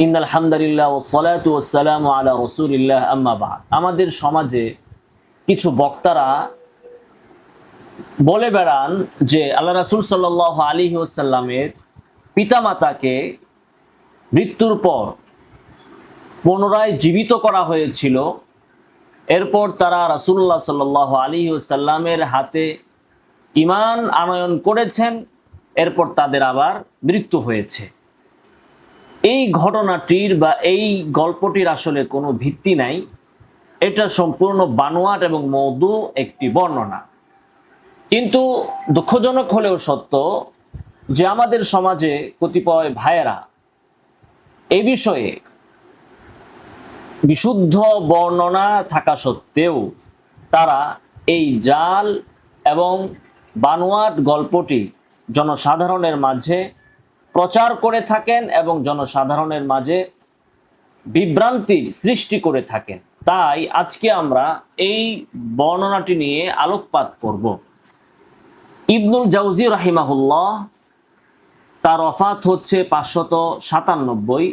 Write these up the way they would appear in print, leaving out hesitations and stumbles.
ইন্নাল হামদুলিল্লাহ ওয়াসসালাতু ওয়াসসালামু আলা রাসূলিল্লাহ আম্মা বা'দ। আমাদের সমাজে কিছু বক্তারা বলে বেড়ান যে আল্লাহ রাসূল সাল্লাল্লাহু আলাইহি ওয়াসাল্লামের পিতামাতাকে মৃত্যুর পর পুনরায় জীবিত করা হয়েছিল। এরপর তারা রাসূলুল্লাহ সাল্লাল্লাহু আলাইহি ওয়াসাল্লামের হাতে ঈমান আনয়ন করেছেন, এরপর তাদের আবার মৃত্যু হয়েছে। এই ঘটনাটির বা এই গল্পটির আসলে কোনো ভিত্তি নাই। এটা সম্পূর্ণ বানোয়াট এবং মওদু একটি বর্ণনা। কিন্তু দুঃখজনক হলেও সত্য যে আমাদের সমাজে কতিপয় ভাইয়েরা এই বিষয়ে বিশুদ্ধ বর্ণনা থাকা সত্ত্বেও তারা এই জাল এবং বানোয়াট গল্পটি জনসাধারণের মাঝে প্রচার করে থাকেন এবং জনসাধারণের মাঝে বিভ্রান্তির সৃষ্টি করে থাকেন। তাই আজকে আমরা এই বর্ণনাটি নিয়ে আলোকপাত করব। ইবনুল জাওজি রাহিমাহুল্লাহ, তার ওফাত হচ্ছে 597।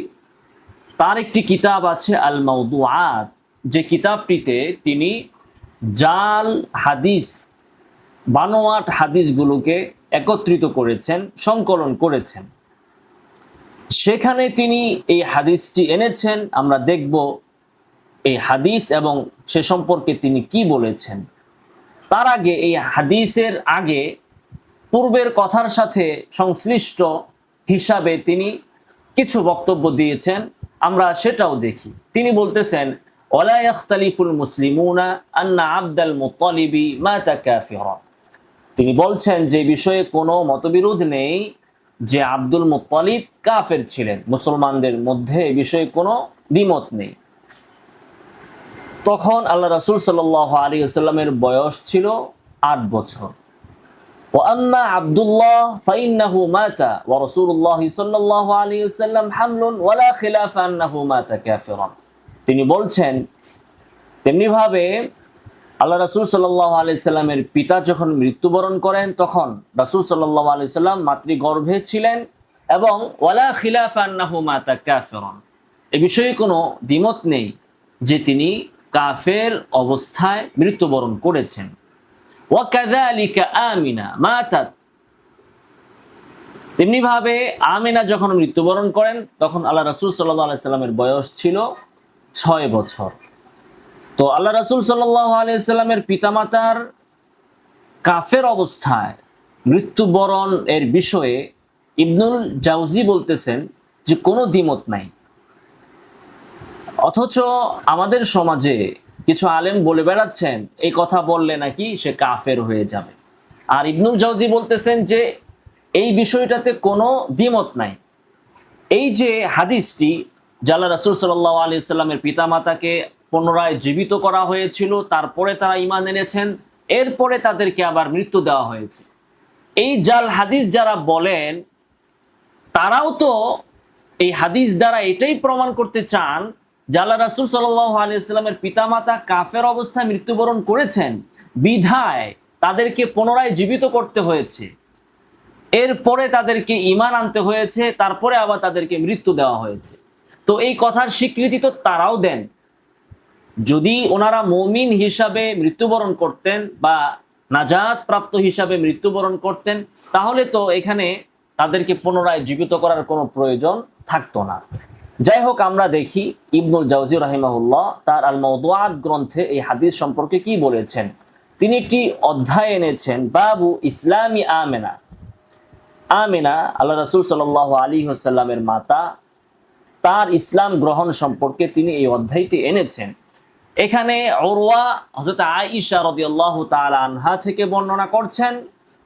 তার একটি কিতাব আছে আল মাওদুআত, যে কিতাবটিতে তিনি জাল হাদিস, বানোয়াট হাদিসগুলোকে একত্রিত করেছেন, সংকলন করেছেন। সেখানে তিনি এই হাদিসটি এনেছেন। আমরা দেখব এই হাদিস এবং সে সম্পর্কে তিনি কি বলেছেন। তার আগে এই হাদিসের আগে পূর্বের কথার সাথে সংশ্লিষ্ট হিসাবে তিনি কিছু বক্তব্য দিয়েছেন, আমরা সেটাও দেখি। তিনি বলতেছেন, ওয়ালা ইখতালিফুল মুসলিমুনা আন্না আবদাল মুত্তালিবি মাতা কাফিরা। তিনি বলছেন যে বিষয়ে কোনো মতবিরোধ নেই যে আব্দুল মুত্তালিব কাফের ছিলেন, মুসলমানদের মধ্যে এ বিষয়ে কোনো দ্বিমত নেই। তখন আল্লাহ রাসূল সাল্লাল্লাহু আলাইহি ওয়াসাল্লামের বয়স ছিল 8 বছর। ওয়া আম্মা আব্দুল্লাহ ফাইন্নাহু মাতা ওয়া রাসূলুল্লাহ সাল্লাল্লাহু আলাইহি ওয়াসাল্লাম হামলুন ওয়ালা খিলাফা আন্নাহু মাতা কাফিরান। তিনি বলছেন তেমনি ভাবে আল্লাহ রাসূল সাল্লাল্লাহু আলাইহি সাল্লামের পিতা যখন মৃত্যুবরণ করেন তখন রাসূল সাল্লাল্লাহু আলাইহি সাল্লাম মাতৃগর্ভে ছিলেন এবং ওয়ালা খিলাফা আন্নাহু মাতা কাফিরান, এ বিষয়ে কোনো দ্বিমত নেই যে তিনি কাফের অবস্থায় মৃত্যুবরণ করেছেন। ওয়া কাযালিকা আমিনা মাতাত, তেমনি ভাবে আমিনা যখন মৃত্যুবরণ করেন তখন আল্লাহ রাসূল সাল্লাল্লাহু আলাইহি সাল্লামের বয়স ছিল 6 বছর। তো আল্লাহ রাসূল সাল্লাল্লাহু আলাইহি সাল্লামের পিতামাতার কাফের অবস্থায় মৃত্যুবরণ এর বিষয়ে ইবনুল জাওজি বলতেছেন যে কোনো দ্বিমত নাই। অথচ আমাদের সমাজে কিছু আলেম বলে বেড়াচ্ছেন এই কথা বললে নাকি সে কাফের হয়ে যাবে। আর ইবনুল জাওজি বলতেছেন যে এই বিষয়টাতে কোনো দ্বিমত নাই। এই যে হাদিসটি, আল্লাহ রাসূল সাল্লাল্লাহু আলাইহি সাল্লামের পিতামাতাকে পুনরায় জীবিত করা হয়েছিল, তারপরে তারা ঈমান এনেছেন, এরপরে তাদেরকে আবার মৃত্যু দেওয়া হয়েছে, এই জাল হাদিস যারা বলেন তারাও তো এই হাদিস দ্বারা এটাই প্রমাণ করতে চান যে আল্লাহ রাসূল সাল্লাল্লাহু আলাইহি সাল্লামের পিতামাতা কাফের অবস্থায় মৃত্যুবরণ করেছেন, বিধায় তাদেরকে পুনরায় জীবিত করতে হয়েছে, এরপরে তাদেরকে ঈমান আনতে হয়েছে, তারপরে আবার তাদেরকে মৃত্যু দেওয়া হয়েছে। তো এই কথার স্বীকৃতি তো তারাও দেন। যদি ওনারা মুমিন হিসাবে মৃত্যুবরণ করতেন বা নাজাত প্রাপ্ত হিসাবে মৃত্যুবরণ করতেন, তাহলে তো এখানে তাদেরকে পুনরায় জীবিত করার কোনো প্রয়োজন থাকতো না। যাই হোক, আমরা দেখি ইবনুল জাওজি রাহিমাহুল্লাহ তার আল মাওদুআত গ্রন্থে এই হাদিস সম্পর্কে কি বলেছেন। তিনি একটি অধ্যায় এনেছেন, বাবু ইসলামি আমেনা। আমেনা আল্লাহ রাসূল সাল্লাল্লাহু আলাইহি ওয়াসাল্লামের মাতা, তার ইসলাম গ্রহণ সম্পর্কে তিনি এই অধ্যায়টি এনেছেন। এখানে উরওয়া হযরত আয়েশা রাদিয়াল্লাহু তাআলা আনহা থেকে বর্ণনা করছেন।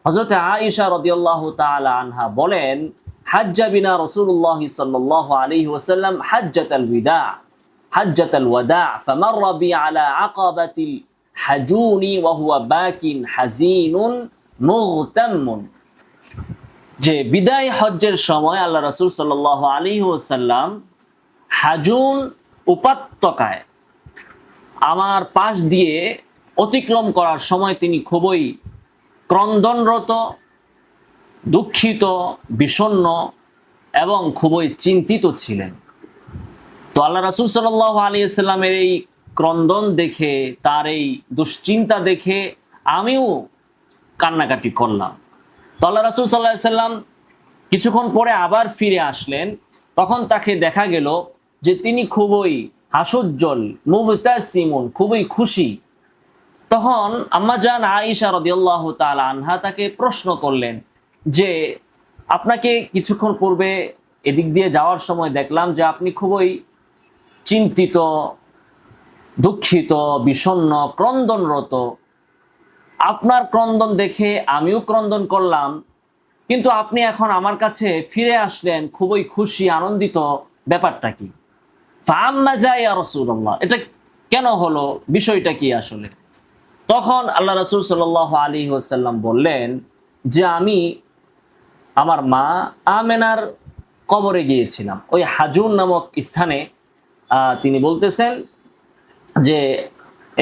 হযরত আয়েশা রাদিয়াল্লাহু তাআলা আনহা বলেন, হাজ্জা বিনা রাসূলুল্লাহ সাল্লাল্লাহু আলাইহি ওয়াসাল্লাম হাজ্জাতাল ওয়াদা ফামাররা বি আলা আকাবাতিল হাজুনি ওয়া হুয়া বাকিন হাজিনুন মুগতাম্মুন। যে বিদায় হজ্জের সময় আল্লাহ রাসূল সাল্লাল্লাহু আলাইহি ওয়াসাল্লাম হাজুন উপত্যকায় আমার পাশ দিয়ে অতিক্রম করার সময় তিনি খুবই ক্রন্দনরত, দুঃখিত, বিষণ্ণ এবং খুবই চিন্তিত ছিলেন। তো আল্লাহ রাসূল সাল্লাল্লাহু আলাইহি ওয়াসাল্লামের এই ক্রন্দন দেখে, তার এই দুশ্চিন্তা দেখে আমিও কান্নাকাটি করলাম। তো আল্লাহ রাসূল সাল্লাল্লাহু আলাইহি ওয়াসাল্লাম কিছুক্ষণ পরে আবার ফিরে আসলেন। তখন তাকে দেখা গেল যে তিনি খুবই হাস্যোজ্জ্বল, মুবতাসিমুন, খুবই খুশি। তখন আম্মাজান আয়েশা রাদিয়াল্লাহু তাআলা আনহা তাকে প্রশ্ন করলেন যে, আপনাকে কিছুক্ষণ পূর্বে এদিক দিয়ে যাওয়ার সময় দেখলাম যে আপনি খুবই চিন্তিত, দুঃখিত, বিষণ্ণ, ক্রন্দনরত। আপনার ক্রন্দন দেখে আমিও ক্রন্দন করলাম, কিন্তু আপনি এখন আমার কাছে ফিরে আসলেন খুবই খুশি, আনন্দিত, ব্যাপারটা কি? ফাআম্মাযা ইয়া রাসূলুল্লাহ, এটা কেন হলো, বিষয়টা কি আসলে? তখন আল্লাহ রাসূল সাল্লাল্লাহু আলাইহি ওয়াসাল্লাম বললেন যে আমি আমার মা আমেনার কবরে গিয়েছিলাম, ওই হাজুন নামক স্থানে। তিনি বলতেছেন যে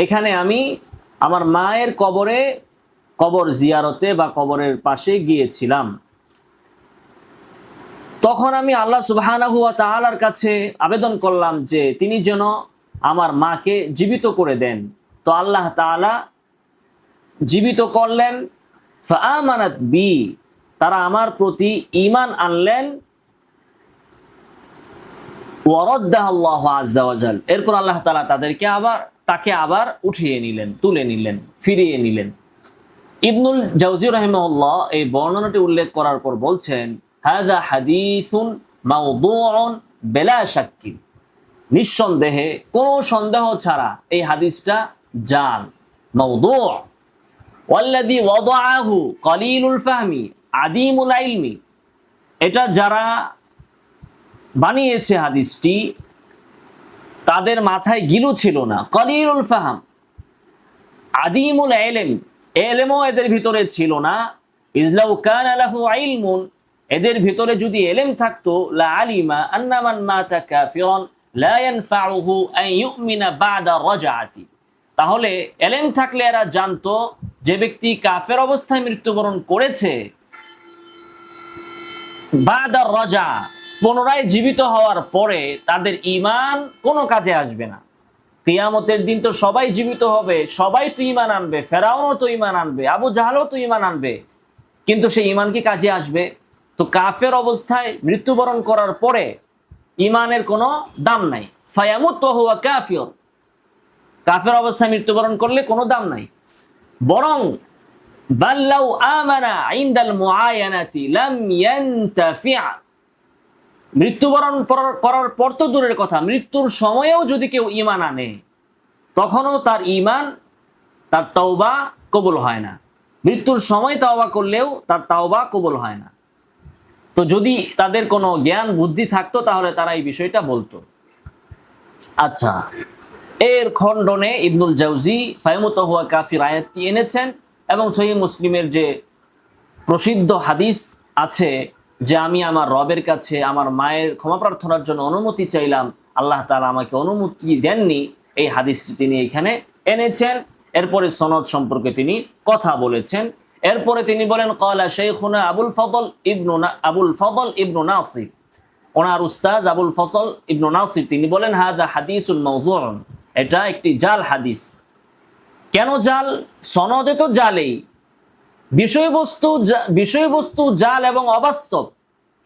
এখানে আমি আমার মায়ের কবর জিয়ারতে বা কবরের পাশে গিয়েছিলাম। তখন আমি আল্লাহ সুবহানাহু ওয়া তাআলার কাছে আবেদন করলাম যে তিনি যেন আমার মাকে জীবিত করে দেন। তো আল্লাহ তাআলা জীবিত করলেন। ফাআমানাত বি, তারা আমার প্রতি ঈমান আনলেন। ওয়ারাদ্দাহু আল্লাহু আযজা ওয়া জাল, এরপর আল্লাহ তাআলা তাকে আবার উঠিয়ে নিলেন, তুলে নিলেন, ফিরিয়ে নিলেন। ইবনুল জাওজি রাহিমাহুল্লাহ এই বর্ণনাটি উল্লেখ করার পর বলছেন, হাযা হাদীসুন মাওদুউন বিলা শাক্কি, নিঃসন্দেহে, কোনো সন্দেহ ছাড়া এই হাদিসটা জাল, মাওদুউ। ওয়াল্লাযী ওয়াদাআহু কলিলুল ফাহমি আদিমুল ইলমি, এটা যারা বানিয়েছে হাদিসটি তাদের মাথায় গিলু ছিল না। কলিলুল ফাহম, আদিমুল ইলম, এলেমও এদের ভিতরে ছিল না। ইজলাউ কানা লাহু ইলমুন, এদের ভিতরে যদি এলেম থাকতো, লা আলিমা আন্না মান মাতা কাফিরান লা ইয়ানফাউহু আন ইউমিনা বাদা রাজআতি, তাহলে এলেম থাকলে এরা জানতো যে ব্যক্তি কাফের অবস্থায় মৃত্যুবরণ করেছে, বাদা রাজা, পুনরায় জীবিত হওয়ার পরে তাদের ঈমান কোনো কাজে আসবে না। কিয়ামতের দিন তো সবাই জীবিত হবে, সবাই তো ঈমান আনবে, ফেরাউনও তো ঈমান আনবে, আবু জাহলও তো ঈমান আনবে, কিন্তু সেই ঈমান কি কাজে আসবে? তো কাফের অবস্থায় মৃত্যুবরণ করার পরে ঈমানের কোনো দাম নাই। ফায়ামুত ওয়া হুয়া কাফির, কাফের অবস্থায় মৃত্যুবরণ করলে কোনো দাম নাই। বরং বাল্লাউ আমানা ইনদাল মুআয়ানাতি লাম ইয়ানতাফি', মৃত্যুবরণ করার পর তো দূরের কথা, মৃত্যুর সময়েও যদি কেউ ঈমান আনে তখনও তার ঈমান, তার তাওবা কবুল হয় না। মৃত্যুর সময় তাওবা করলেও তার তাওবা কবুল হয় না। তো যদি তাদের কোনো জ্ঞান বুদ্ধি থাকতো তাহলে তারা এই বিষয়টা বলতো। আচ্ছা, এর খণ্ডনে ইবনুল জাওজি ফায়ামুত হুয়া কাফির আয়াতটি এনেছেন এবং সহিহ মুসলিমের যে প্রসিদ্ধ হাদিস আছে যে আমি আমার রবের কাছে আমার মায়ের ক্ষমা প্রার্থনার জন্য অনুমতি চাইলাম, আল্লাহ তাআলা আমাকে অনুমতি দেননি, এই হাদিসটি তিনি এখানে এনেছেন। এরপরে সনদ সম্পর্কে তিনি কথা বলেছেন। এরপরে তিনি বলেন, ক্বালা শাইখুনা আবুল ফদল ইবনু নাসির, ওনার উস্তাদ আবুল ফজল ইবনু নাসির তিনি বলেন, হাযা হাদিসুন মাওযুউন, এটা একটি জাল হাদিস। কেন জাল? সনদে তো জালেই, বিষয়বস্তু জাল এবং অবাস্তব।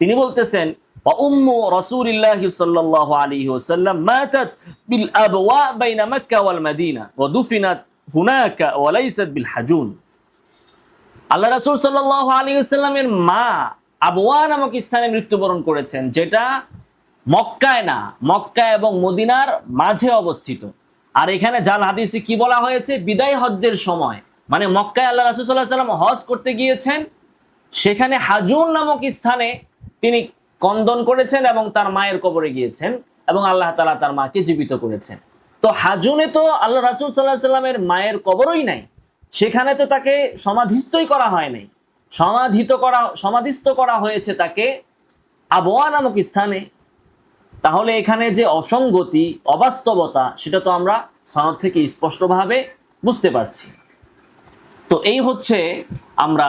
তিনি বলতেছেন, ওয়া উম্মু রাসূলিল্লাহি সাল্লাল্লাহু আলাইহি ওয়াসাল্লাম মাতাত বিল আবওয়া বাইনা মক্কা ওয়াল মদিনা ওয়া দুফিনাত হুনাকা ওয়া লাইসাত বিল হাজুন। আল্লাহ রাসূল সাল্লাল্লাহু আলাইহি ওয়াসাল্লামের মা আবওয়া নামক স্থানে মৃত্যুবরণ করেছেন, যেটা মক্কায় না, মক্কা এবং মদিনার মাঝে অবস্থিত। আর এখানে জাল হাদিসে কি বলা হয়েছে? বিদায় হজ্জের সময়, মানে মক্কায় আল্লাহ রাসূল সাল্লাল্লাহু আলাইহি ওয়াসাল্লাম হজ করতে গিয়েছেন, সেখানে হাজুন নামক স্থানে তিনি ক্রন্দন করেছেন এবং তার মায়ের কবরে গিয়েছেন এবং আল্লাহ তাআলা তার মাকে জীবিত করেছেন। তো হাজুনে তো আল্লাহ রাসূল সাল্লাল্লাহু আলাইহি ওয়াসাল্লামের মায়ের কবরই নাই, সেখানে তো তাকে সমাধিস্থই করা হয় নাই, সমাধিস্থ করা হয়েছে তাকে আবওয়া নামক স্থানে। তাহলে এখানে যে অসঙ্গতি, অবাস্তবতা, সেটা তো আমরা সনদ থেকে স্পষ্টভাবে বুঝতে পারছি। তো এই হচ্ছে আমরা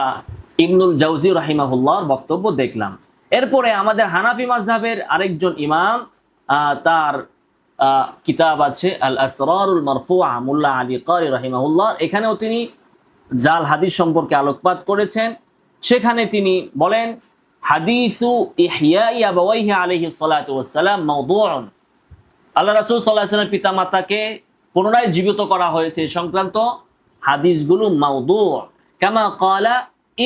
ইবনুল জাওজি রাহিমাহুল্লাহর বক্তব্য দেখলাম। এরপরে আমাদের হানাফি মাযহাবের আরেকজন ইমাম, তার কিতাব আছে আল আসরারুল মারফুআ মুল্লা আলী কারি রাহিমাহুল্লাহ, এখানেও তিনি জাল হাদিস সম্পর্কে আলোকপাত করেছেন। সেখানে তিনি বলেন হাদিসু ইহইয়াই আবাওয়াইহি আলাইহিস সালাতু ওয়াস সালাম মাওদুউন, আল্লাহ রাসূল সাল্লাল্লাহু আলাইহি ওয়াসাল্লাম পিতামাতাকে পুনরায় জীবিত করা হয়েছে সংক্রান্ত হাদিসগুলো মাওদু', কামা ক্বালা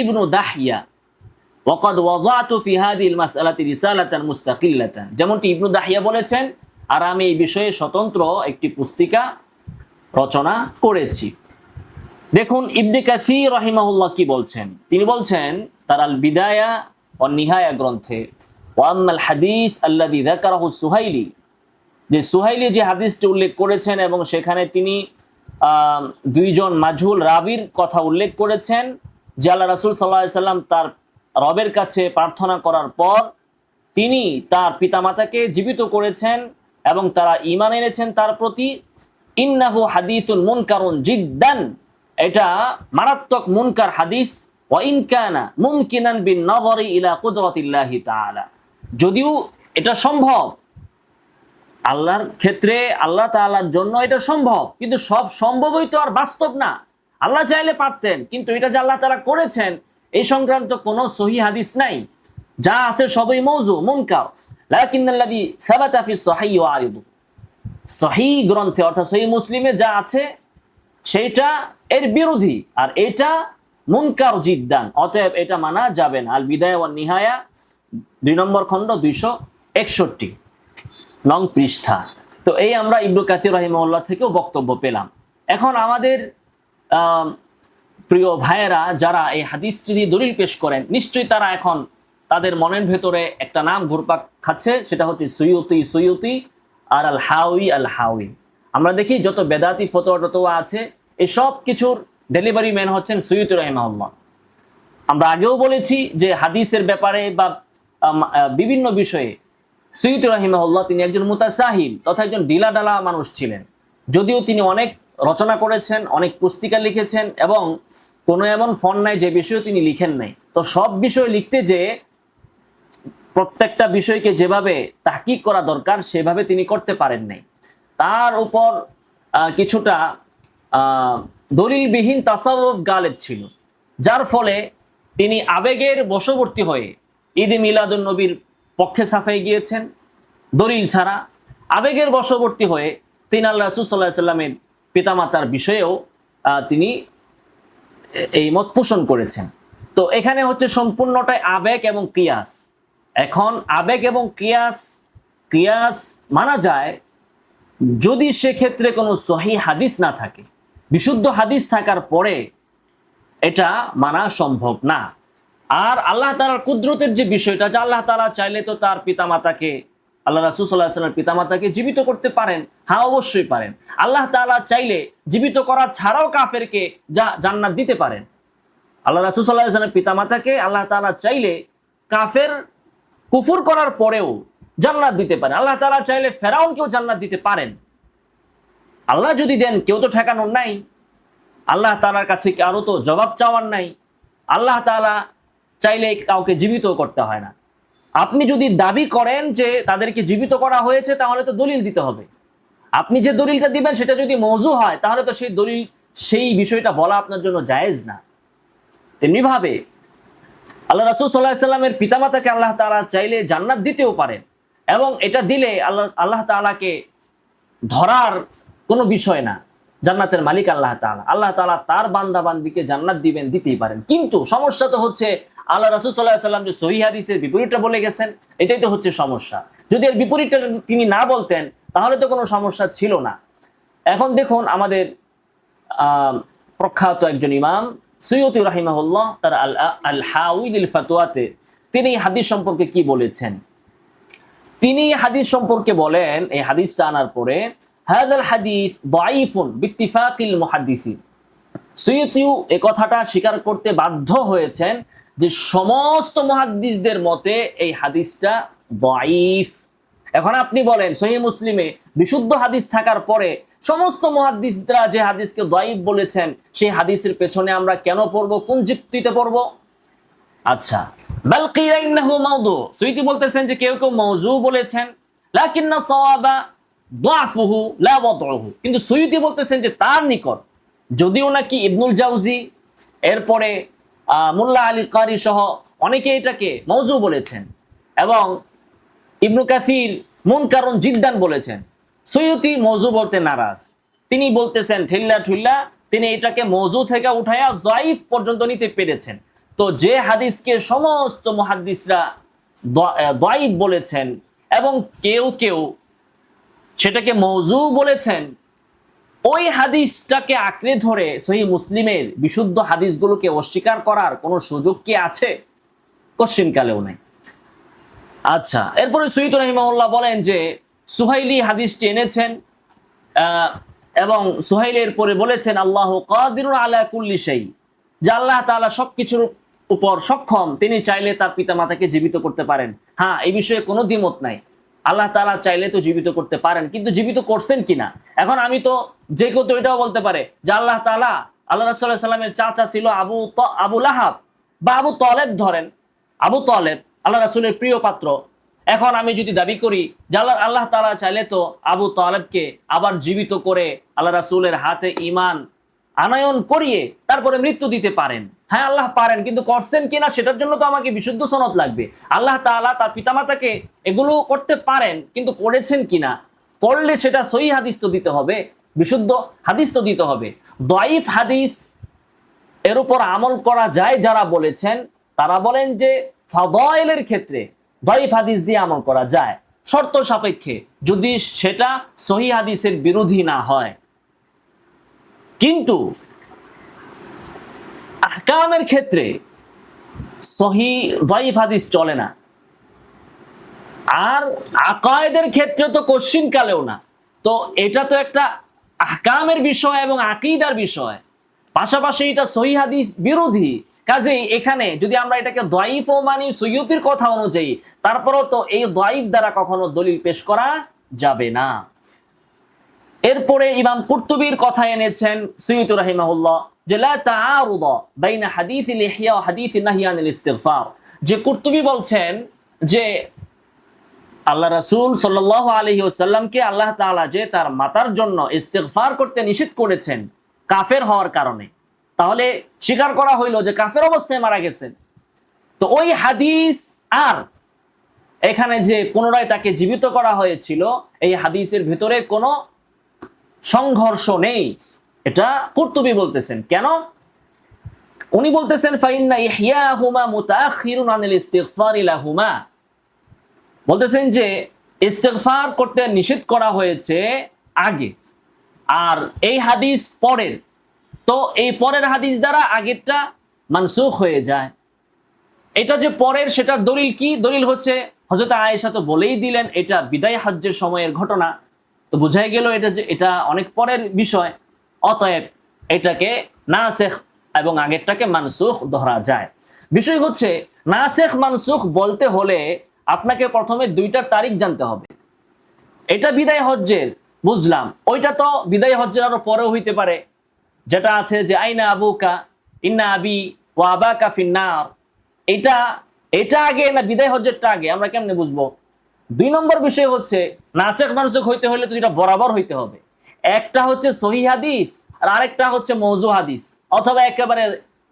ইবনু দাহিয়া ওয়াকাদ ওয়াযাতু ফি হাযিহিল মাসআলাতি রিসালাতান মুস্তাকিল্লাতান, যেমনটি ইবনু দাহিয়া বলেছেন, আর আমি এই বিষয়ে স্বতন্ত্র একটি পুস্তিকা রচনা করেছি। দেখুন ইবনে কাসীর রাহিমাহুল্লাহ কি বলছেন, তিনি বলছেন তার আল বিদায়া ওয়ান নিহায়া গ্রন্থে, ওয়া আম্মাল হাদিস আল্লাযী যাকারাহু সুহাইলি, যে সুহাইলি যে হাদিসটি উল্লেখ করেছেন এবং সেখানে তিনি দুইজন মাজহুল রাবির কথা উল্লেখ করেছেন, যে আল্লাহ রাসূল সাল্লাল্লাহু আলাইহি সাল্লাম তার রবের কাছে প্রার্থনা করার পর তিনি তার পিতামাতাকে জীবিত করেছেন এবং তারা ঈমান এনেছেন তার প্রতি। ইন্নাহু হাদিসুন মুনকারুন জিদ্দান, এটা মারাত্মক মুনকার হাদিস। ওয়া ইন কানা মুমকিনান বিন নাযারি ইলা কুদরাতিল্লাহি তাআলা, যদিও এটা সম্ভব আল্লাহর ক্ষেত্রে, আল্লাহ তাআলার জন্য এটা সম্ভব, কিন্তু সব সম্ভবই তো আর বাস্তব না। আল্লাহ চাইলে পারতেন, কিন্তু এটা যে আল্লাহ তাআলা করেছেন এই সংক্রান্ত কোনো সহিহ হাদিস নাই, যা আছে সবই মওযু মুনকার। লাকিন্নাল্লাযী সাবাতা ফিস সহিহ ওয়া আরিদু, সহিহ গ্রন্থে অর্থাৎ সহিহ মুসলিমে যা আছে সেইটা এর বিরোধী, আর এটা মুনকার জিদ্দান, অতএব এটা মানা যাবে না। আল বিদায়া ওয়ান নিহায়া 2 নম্বর খণ্ড 261 নং পৃষ্ঠা। তো এই আমরা ইবনে কাসীর রাহিমাহুল্লাহ থেকেও বক্তব্য পেলাম। এখন আমাদের প্রিয় ভাইয়েরা যারা এই হাদিসটি দিয়ে দলিল পেশ করেন, নিশ্চয়ই তারা এখন তাদের মনের ভেতরে একটা নাম ঘুরপাক খাচ্ছে, সেটা হচ্ছে সুয়ুতি আর আল হাউই। আমরা দেখি যত বেদাতি ফতোয়া আছে এই সব কিছুর ডেলিভারি ম্যান হচ্ছেন সুয়ুতি রাহিমাহুল্লাহ। আমরা আগেও বলেছি যে হাদিসের ব্যাপারে বা বিভিন্ন বিষয়ে সুয়ুতি রাহিমাহুল্লাহ তিনি একজন মুতাসাহিল তথা একজন ডিলাডালা মানুষ ছিলেন। যদিও তিনি অনেক রচনা করেছেন, অনেক পুস্তিকা লিখেছেন এবং কোনো এমন ফন নাই যে বিষয়ে তিনি লিখেন নাই। তো সব বিষয় লিখতে যে প্রত্যেকটা বিষয়কে যেভাবে তাহকিক করা দরকার সেভাবে তিনি করতে পারেন নাই। তার উপর কিছুটা দলিলবিহীন তাসাউফ গালেব ছিল, যার ফলে তিনি আবেগের বশবর্তী হয়ে ঈদে মিলাদুন নবীর পক্ষে সাফাই গিয়েছেন দলিল ছাড়া। আবেগের বশবর্তী হয়ে তিনি আল্লাহ রাসূল সাল্লাল্লাহু আলাইহি সাল্লামের পিতামাতার বিষয়েও তিনি এই মত পোষণ করেছেন। তো এখানে হচ্ছে সম্পূর্ণটাই আবেগ এবং কিয়াস। এখন আবেগ এবং কিয়াস মানা যায় যদি সেক্ষেত্রে কোনো সহিহ হাদিস না থাকে, বিশুদ্ধ হাদিস থাকার পরে এটা মানা সম্ভব না। আর আল্লাহ তাআলার কুদরতের যে বিষয়টা, যে আল্লাহ তাআলা চাইলে তো তার পিতামাতাকে, আল্লাহ রাসূল সাল্লাল্লাহু আলাইহি ওয়াসাল্লামের পিতামাতাকে জীবিত করতে পারেন। হ্যাঁ, অবশ্যই পারেন। আল্লাহ তাআলা চাইলে জীবিত করা ছাড়াও কাফেরকে জান্নাত দিতে পারেন। আল্লাহ রাসূল সাল্লাল্লাহু আলাইহি ওয়াসাল্লামের পিতামাতাকে আল্লাহ তাআলা চাইলে কাফের কুফর করার পরেও জান্নাত দিতে পারেন। আল্লাহ তাআলা চাইলে ফেরাউনকেও জান্নাত দিতে পারেন। আল্লাহ যদি দেন, কেউ তো ঠেকানোর নাই। আল্লাহ তাআলার কাছে কারো তো জবাব চাওয়ার নাই। আল্লাহ তাআলা চাইলে কাউকে জীবিত করতে হয় না। আপনি যদি দাবি করেন যে তাদেরকে জীবিত করা হয়েছে, তাহলে তো দলিল দিতে হবে। আপনি যে দলিলটা দিবেন সেটা যদি মওযু হয়, তাহলে তো সেই বিষয়টা বলা আপনার জন্য জায়েজ না। তেমনিভাবে আল্লাহ রাসূল সাল্লাল্লাহু আলাইহি ওয়াসাল্লামের পিতামাতাকে আল্লাহ তাআলা চাইলে জান্নাত দিতেও পারেন, এবং এটা দিলে আল্লাহ তাআলাকে ধরার কোনো বিষয় না। জান্নাতের মালিক আল্লাহ তাআলা তার বান্দা বান্দিকে জান্নাত দিতেই পারেন। কিন্তু সমস্যা তো হচ্ছে আল্লাহ রাসূল সাল্লাল্লাহু আলাইহি ওয়াসাল্লাম যে সহিহ হাদিসের বিপরীতটা বলে গেছেন, এটাই তো হচ্ছে সমস্যা। যদি এর বিপরীতটা তিনি না বলতেন তাহলে তো কোনো সমস্যা ছিল না। এখন দেখুন আমাদের প্রখ্যাত একজন ইমাম সুয়ুতি রাহিমাহুল্লাহ তার আল হাউইল ফাতওয়াতে তিনি হাদিস সম্পর্কে কি বলেছেন। তিনি হাদিস সম্পর্কে বলেন, এই হাদিসটা আনার পরে, হাযাল হাদিস দাঈফুন বিত্তিফাকিল মুহাদ্দিসিন। সুয়ুতিও এই কথাটা স্বীকার করতে বাধ্য হয়েছেন যে সমস্ত মুহাদ্দিসদের মতে এই হাদিসটা দাঈফ। এখন আপনি বলেন সহিহ মুসলিমে বিশুদ্ধ হাদিস থাকার পরে সমস্ত মুহাদ্দিসরা যে হাদিসকে দাঈফ বলেছেন, সেই হাদিসের পেছনে আমরা কেন পড়ব, কোন যুক্তিতে পড়ব? আচ্ছা, বাল কিলা ইন্নাহু মাওদু, সুয়ুতি বলতেছেন যে কেউ কেউ মওযু বলেছেন, লাকিন্না সাওয়াবা দাফুহু লা ওয়াদউহু। কিন্তু সুয়ুতি বলতেছেন যে তার নিকট যদিও নাকি ইবনুল জাউজি, এরপরে মোল্লা আলী কারি সহ অনেকে এটাকে মওযু বলেছেন এবং ইবনু কাসির মুনকারুন জিদ্দান বলেছেন, সুয়ুতি মওযু বলতে নারাজ। তিনি বলতেছেন ঠেল্লা ঠুল্লা তিনি এটাকে মওযু থেকে উঠায়া যায়িফ পর্যন্ত নিতে পেরেছেন। তো যে হাদিসকে সমস্ত মুহাদ্দিসরা যায়িফ বলেছেন এবং কেউ কেউ সেটাকে মওযু বলেছেন, ওই হাদিসটাকে আঁকড়ে ধরে সহিহ মুসলিমের বিশুদ্ধ হাদিসগুলোকে অস্বীকার করার কোনো সুযোগ কি আছে? কশ্চিনকালেও নাই। আচ্ছা, এরপরে সুয়ুতি রাহিমাহুল্লাহ বলেন যে সুহাইলি হাদিসটি এনেছেন এবং সুহাইলের পরে বলেছেন আল্লাহু কাদিরুন আলা কুল্লি শাই, যে আল্লাহ তাআলা সবকিছুর উপর সক্ষম, তিনি চাইলে তার পিতামাতাকে জীবিত করতে পারেন। হ্যাঁ, এই বিষয়ে কোনো দ্বিমত নাই, আল্লাহ তাআলা চাইলে তো জীবিত করতে পারেন, কিন্তু জীবিত করছেন কিনা। এখন আমি তো যে কেউ তো এটাও বলতে পারে যে আল্লাহ তাআলা, আল্লাহ রাসূল সাল্লাল্লাহু আলাইহি ওয়াসাল্লামের চাচা ছিল আবু লাহাব বা আবু তালেব, ধরেন আবু তালেব আল্লাহ রাসূলের প্রিয় পাত্র। এখন আমি যদি দাবি করি যে আল্লাহ তাআলা চাইলে তো আবু তালেবকে আবার জীবিত করে আল্লাহ রাসূলের হাতে ঈমান আনয়ন করিয়ে তারপরে মৃত্যু দিতে পারেন। হ্যাঁ, আল্লাহ পারেন, কিন্তু করছেন কিনা সেটার জন্য তো আমাকে বিশুদ্ধ সনদ লাগবে। আল্লাহ তাআলা তার পিতামাতাকে এগুলো করতে পারেন, কিন্তু করেছেন কিনা, করলে সেটা সহিহ হাদিস তো দিতে হবে, বিশুদ্ধ হাদিস তো দিতে হবে। দাঈফ হাদিস এর উপর আমল করা যায় যারা বলেছেন, তারা বলেন যে ফাদাইলের ক্ষেত্রে দাঈফ হাদিস দিয়ে আমল করা যায়, শর্ত সাপেক্ষে, যদি সেটা সহিহ হাদিসের বিরোধী না হয়। কিন্তু আহকামের ক্ষেত্রে দাঈফ হাদিস চলে না, আর আকায়েদের ক্ষেত্রে তো কশ্চিনকালেও না। তো এটা তো একটা আহকামের বিষয় এবং আকীদার বিষয়, পাশাপাশি এটা সহিহ হাদিস বিরোধী। কাজেই এখানে যদি আমরা এটাকে দাঈফও মানি সুয়ুতির কথা অনুযায়ী, তারপরেও তো এই দাঈফ দ্বারা কখনো দলিল পেশ করা যাবে না। এরপরে ইমাম কুরতুবীর কথা এনেছেন সুয়ুতি রাহিমাহুল্লাহ, যে লা তাআরুদ বাইনা হাদিসিল ইহয়া ওয়া হাদিসিন নাহই আনিল ইস্তিগফার। যে কুরতুবী বলছেন যে আল্লাহ রাসূল সাল্লাল্লাহু আলাইহি ওয়াসাল্লামকে আল্লাহ তাআলা যে তার মাতার জন্য ইস্তিগফার করতে নিষেধ করেছেন কাফের হওয়ার কারণে, তাহলে স্বীকার করা হইল যে কাফের অবস্থায় মারা গেছেন। তো ওই হাদিস আর এখানে যে পুনরায় তাকে জীবিত করা হয়েছিল, এই হাদিসের ভিতরে কোনো সংঘর্ষ নেই, এটা কুরতুবী বলতেছেন। কেন? উনি বলতেছেন ফাইন্না ইহয়াহুমা মুতাআখিরুন আনিল ইস্তিগফারি লাহুমা, বলতেছেন যে ইস্তিগফার করতে নিষেধ করা হয়েছে আগে, আর এই হাদিস পরের, তো এই পরের হাদিস দ্বারা আগেরটা মানসুখ হয়ে যায়। এটা যে পরের, সেটার দলিল কি? দলিল হচ্ছে হযরত আয়েশা তো বলেই দিলেন এটা বিদায় হজ্জের সময়ের ঘটনা, তো বোঝাই গেল এটা অনেক পরের বিষয়, অতএব এটাকে নাসেখ এবং আগেরটাকে মানসুখ ধরা যায়। বিষয় হচ্ছে নাসেখ মানসুখ বলতে হলে আপনাকে প্রথমে দুইটা তারিখ জানতে হবে। এটা বিদায় হজ্জের বুঝলাম, ওইটা তো বিদায় হজ্জের আরো পরেও হইতে পারে, যেটা আছে যে আইনা আবুকা ইন্না আবি ওয়া আবাকা ফিন্নার, এটা আগে না বিদায় হজ্জেরটা আগে, আমরা কেমনে বুঝবো? দুই নম্বর বিষয় হচ্ছে নাসেখ মানসুখ হইতে হলে তো এটা বরাবর হইতে হবে। একটা হচ্ছে সহিহ হাদিস আর আরেকটা হচ্ছে মওযু হাদিস, অথবা একেবারে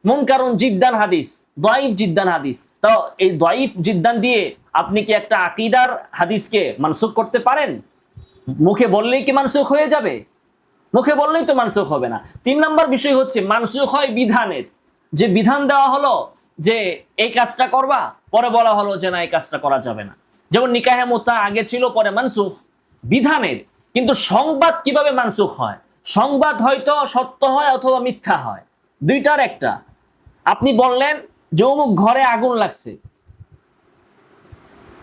মুনকারুন জিদ্দান হাদিস, দাঈফ জিদ্দান হাদিস। তো এই দাঈফ জিদ্দান দিয়ে আপনি কি একটা আকীদার হাদিসকে মানসুখ করতে পারেন? মুখে বললেই কি মানসুখ হয়ে যাবে? মুখে বললেই তো মানসুখ হবে না। তিন নম্বর বিষয় হচ্ছে মানসুখ হয় বিধানের, যে বিধান দেওয়া হলো যে এই কাজটা করবা, পরে বলা হলো যে না এই কাজটা করা যাবে না। যেমন নিকাহে মুতা আগে ছিল, পরে মানসুখ বিধানের। কিন্তু সংবাদ কিভাবে মানসুখ হয়? সংবাদ হয়তো সত্য হয় অথবা মিথ্যা হয়, দুইটার একটা। আপনি বললেন যে অমুক ঘরে আগুন লাগছে,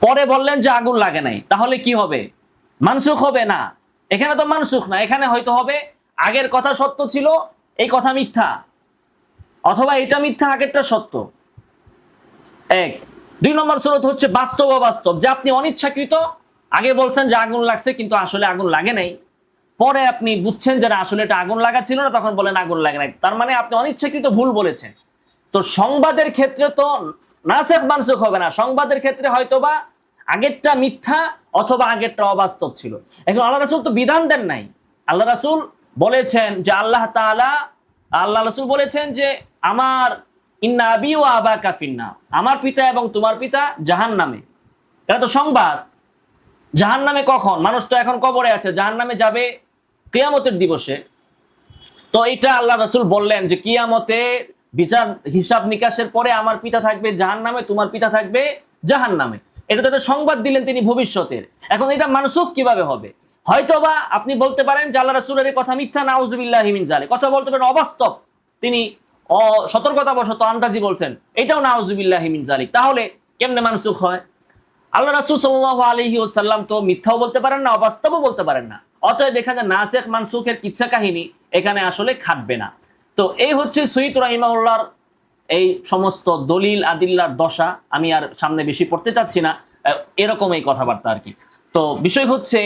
পরে বললেন যে আগুন লাগে নাই, তাহলে কি হবে? মানসুখ হবে না। এখানে তো মানসুখ না, এখানে হয়তো হবে আগের কথা সত্য ছিল, এই কথা মিথ্যা, অথবা এটা মিথ্যা আগেরটা সত্য। এক। দুই নম্বর সুরত হচ্ছে বাস্তব অবাস্তব, যে আপনি অনিচ্ছাকৃত আগে বলছেন যে আগুন লাগছে কিন্তু আসলে আগুন লাগে নাই, পরে আপনি বুঝছেন যে আসলে এটা আগুন লাগা ছিল না, তখন বলেন আগুন লাগে নাই, তার মানে আপনি অনিচ্ছাকৃত ভুল বলেছেন। তো সংবাদের ক্ষেত্রে তো নাসেখ মানসুখ হবে না, সংবাদের ক্ষেত্রে হয়তোবা আগেরটা মিথ্যা অথবা আগেরটা অবাস্তব ছিল। এখন আল্লাহ রাসূল তো বিধান দেন নাই। আল্লাহ রাসূল বলেছেন যে আল্লাহ রাসূল বলেছেন যে আমার ইন্না আবি ওয়া আবাকা ফিন্নার, আমার পিতা এবং তোমার পিতা জাহান্নামে। এটা তো সংবাদ। জাহান্নামে কখন? মানুষ তো এখন কবরে আছে, জাহান্নামে যাবে কিয়ামতের দিবসে। তো এটা আল্লাহ রাসূল বললেন যে কিয়ামতে বিচার হিসাব নিকাশের পরে আমার পিতা থাকবে জাহান্নামে, তোমার পিতা থাকবে জাহান্নামে। এটা তো একটা সংবাদ দিলেন তিনি ভবিষ্যতের। এখন এটা মানসুখ কিভাবে হবে? হয়তোবা আপনি বলতে পারেন যে আল্লাহ রাসূলের এই কথা মিথ্যা, নাউযুবিল্লাহি মিন যালিক। কথা বলতে পারেন অবাস্তব, তিনি সতর্কতাবশত আন্দাজি বলছেন, এটাও নাউযুবিল্লাহি মিন যালিক। তাহলে কেমনে মানসুখ হয়? আল্লাহ রাসূল সাল্লাল্লাহু আলাইহি ওয়াসাল্লাম তো মিথ্যাও বলতে পারেন না, অবাস্তবও বলতে পারেন না। অতএব এখানে নাসিখ মানসুখের কিচ্ছা কাহিনী এখানে আসলে খাটবে না। তো এই হচ্ছে সৈয়দ রাহিমাহুল্লাহর এই সমস্ত দলিল আদিল্লার দশা। আমি আর সামনে বেশি পড়তে চাচ্ছি না, এরকম এই কথাবার্তা আর কি। তো বিষয় হচ্ছে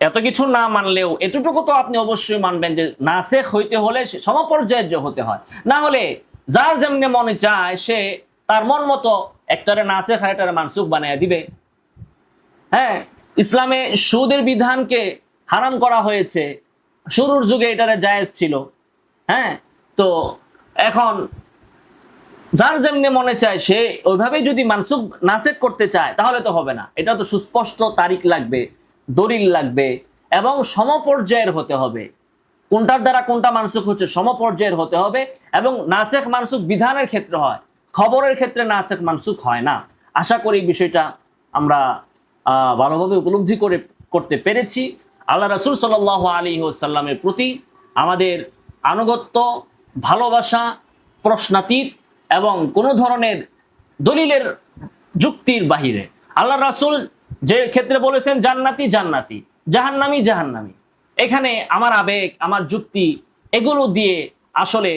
এত কিছু না মানলেও এতটুকু তো আপনি অবশ্যই মানবেন যে নাসিখ হইতে হলে সমপর্যায়ের হতে হয়। না হলে যার যেমনি মনে চায় সে তার মন মতো একটারে নাসিখ আর একটারে মানসুখ বানিয়ে দিবে। হ্যাঁ, ইসলামে সুদের বিধানকে হারাম করা হয়েছে, শুরুর যুগে এটারে জায়েজ ছিল। হ্যাঁ, তো এখন যার যেমনি মনে চায় সে ওইভাবেই যদি মানসুখ নাসিখ করতে চায় তাহলে তো হবে না। এটা তো সুস্পষ্ট তারিখ লাগবে, দলিল লাগবে এবং সমপর্যায়ের হতে হবে। কোনটার দ্বারা কোনটা মানসুখ হচ্ছে সমপর্যায়ের হতে হবে। এবং নাসিখ মানসুখ বিধানের ক্ষেত্রে হয়, খবরের ক্ষেত্রে নাসিখ মানসুখ হয় না। আশা করি বিষয়টা আমরা ভালোভাবে উপলব্ধি করতে পেরেছি। আল্লাহ রাসূল সাল্লাল্লাহু আলাইহি ওয়াসাল্লামের প্রতি আমাদের আনুগত্য, ভালোবাসা প্রশ্নাতীত এবং কোনো ধরনের দলিলের যুক্তির বাহিরে। আল্লাহ রাসূল যে ক্ষেত্রে বলেছেন জান্নাতি জান্নাতি, জাহান্নামী জাহান্নামী, এখানে আমার আবেগ, আমার যুক্তি এগুলো দিয়ে আসলে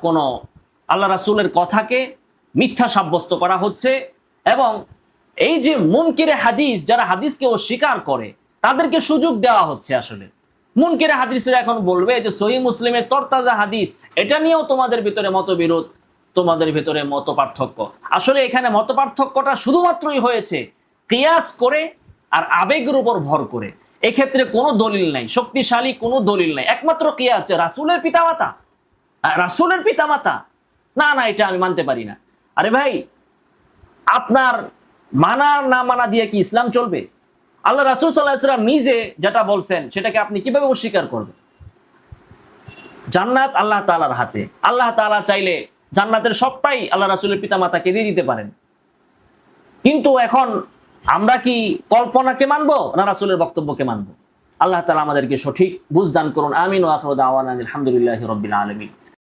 কোনো আল্লাহ রাসূলের কথাকে মিথ্যা সাব্যস্ত করা হচ্ছে। এবং এই যে মুনকিরে হাদিস, যারা হাদিসকে অস্বীকার করে তাদেরকে সুযোগ দেওয়া হচ্ছে। আসলে মুনকিরে হাদিসরা এখন বলবে যে সহিহ মুসলিমের তরতাজা হাদিস, এটা নিয়েও তোমাদের ভিতরে মতবিরোধ, তোমাদের ভিতরে মত পার্থক্য। আসলে এখানে মত পার্থক্যটা শুধুমাত্রই হয়েছে কিয়াস করে আর আবেগের উপর ভর করে। এক্ষেত্রে কোনো দলিল নাই, শক্তিশালী কোনো দলিল নাই, একমাত্র কিয়াস আছে রাসূলের পিতামাতা। রাসূলের পিতামাতা না, না, এটা আমি মানতে পারি না। আরে ভাই, আপনার মানা না মানা দিয়ে কি ইসলাম চলবে? আল্লাহ রাসূল সাল্লাল্লাহু আলাইহি ওয়াসাল্লাম নিজে যেটা বলছেন সেটাকে আপনি কিভাবে অস্বীকার করবেন? জান্নাত আল্লাহ তাআলার হাতে। আল্লাহ তাআলা চাইলে জান্নাতের সবটাই আল্লাহ রাসূলের পিতামাতাকে দিয়ে দিতে পারেন। কিন্তু এখন আমরা কি কল্পনাকে মানবো না রাসূলের বক্তব্যকে মানবো? আল্লাহ তাআলা আমাদেরকে সঠিক বুঝ দান করুন। আমিন ওয়া আখিরু দাওয়ানা আলহামদুলিল্লাহি রাব্বিল আলামিন।